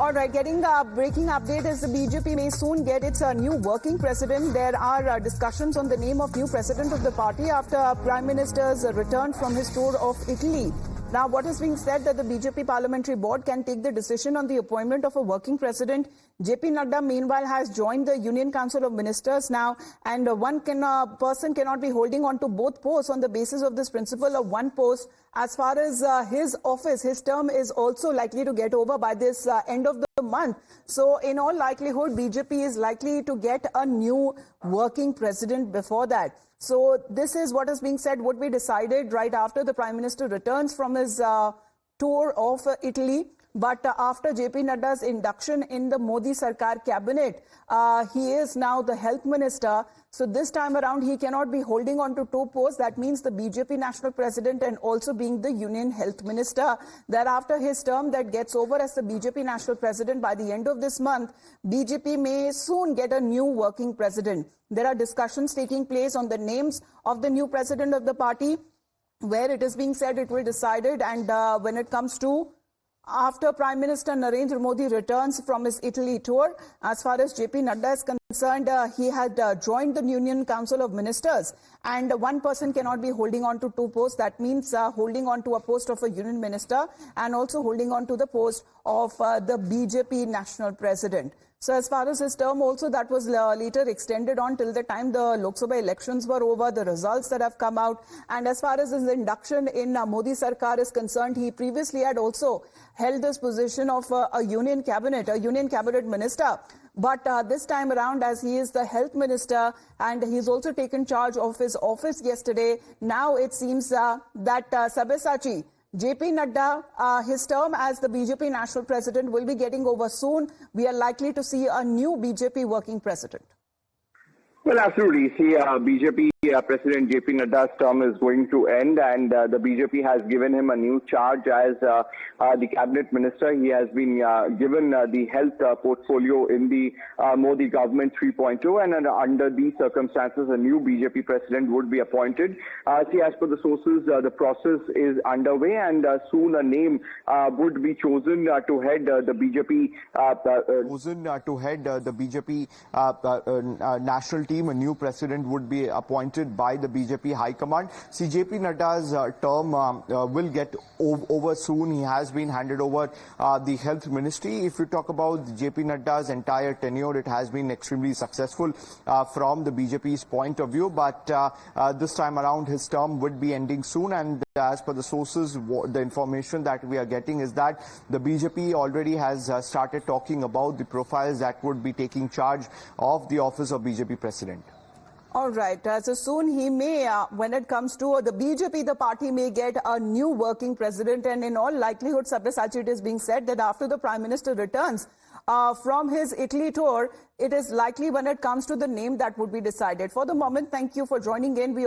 All right, getting a breaking update is the BJP may soon get its new working president. There are discussions on the name of new president of the party after Prime Minister's return from his tour of Italy. Now, what is being said that the BJP parliamentary board can take the decision on the appointment of a working president. JP Nadda, meanwhile, has joined the Union Council of Ministers now, and one person cannot be holding on to both posts on the basis of this principle of one post. As far as his office, his term is also likely to get over by this end of the month. So, in all likelihood, BJP is likely to get a new working president before that. So, this is what is being said would be decided right after the Prime Minister returns from his tour of Italy. But after JP Nadda's induction in the Modi Sarkar cabinet, he is now the health minister. So this time around, he cannot be holding on to two posts. That means the BJP national president and also being the union health minister. Thereafter, his term that gets over as the BJP national president by the end of this month, BJP may soon get a new working president. There are discussions taking place on the names of the new president of the party, where it is being said it will be decided. And when it comes to after Prime Minister Narendra Modi returns from his Italy tour, as far as JP Nadda is concerned, he had joined the Union Council of Ministers, and one person cannot be holding on to two posts. That means holding on to a post of a union minister and also holding on to the post of the BJP national president. So as far as his term also, that was later extended on till the time the Lok Sabha elections were over, the results that have come out. And as far as his induction in Modi Sarkar is concerned, he previously had also held this position of a union cabinet minister. But this time around, as he is the health minister and he's also taken charge of his office yesterday, now it seems that Sabyasachi, JP Nadda, his term as the BJP national president will be getting over soon. We are likely to see a new BJP working president. Well, absolutely. See, BJP President JP Nadda's term is going to end, and the BJP has given him a new charge as the cabinet minister. He has been given the health portfolio in the Modi government 3.0, and under these circumstances, a new BJP president would be appointed. See, as per the sources, the process is underway, and soon a name would be chosen to head the BJP. National team. A new president would be appointed by the BJP High Command. See, JP Nadda's term will get over soon. He has been handed over the health ministry. If you talk about JP Nadda's entire tenure, it has been extremely successful from the BJP's point of view. But this time around, his term would be ending soon. And as per the sources, the information that we are getting is that the BJP already has started talking about the profiles that would be taking charge of the office of BJP president. All right. So soon he may, when it comes to the BJP, the party may get a new working president. And in all likelihood, Sabyasachi, it is being said that after the Prime Minister returns from his Italy tour, it is likely when it comes to the name that would be decided. For the moment, thank you for joining in. We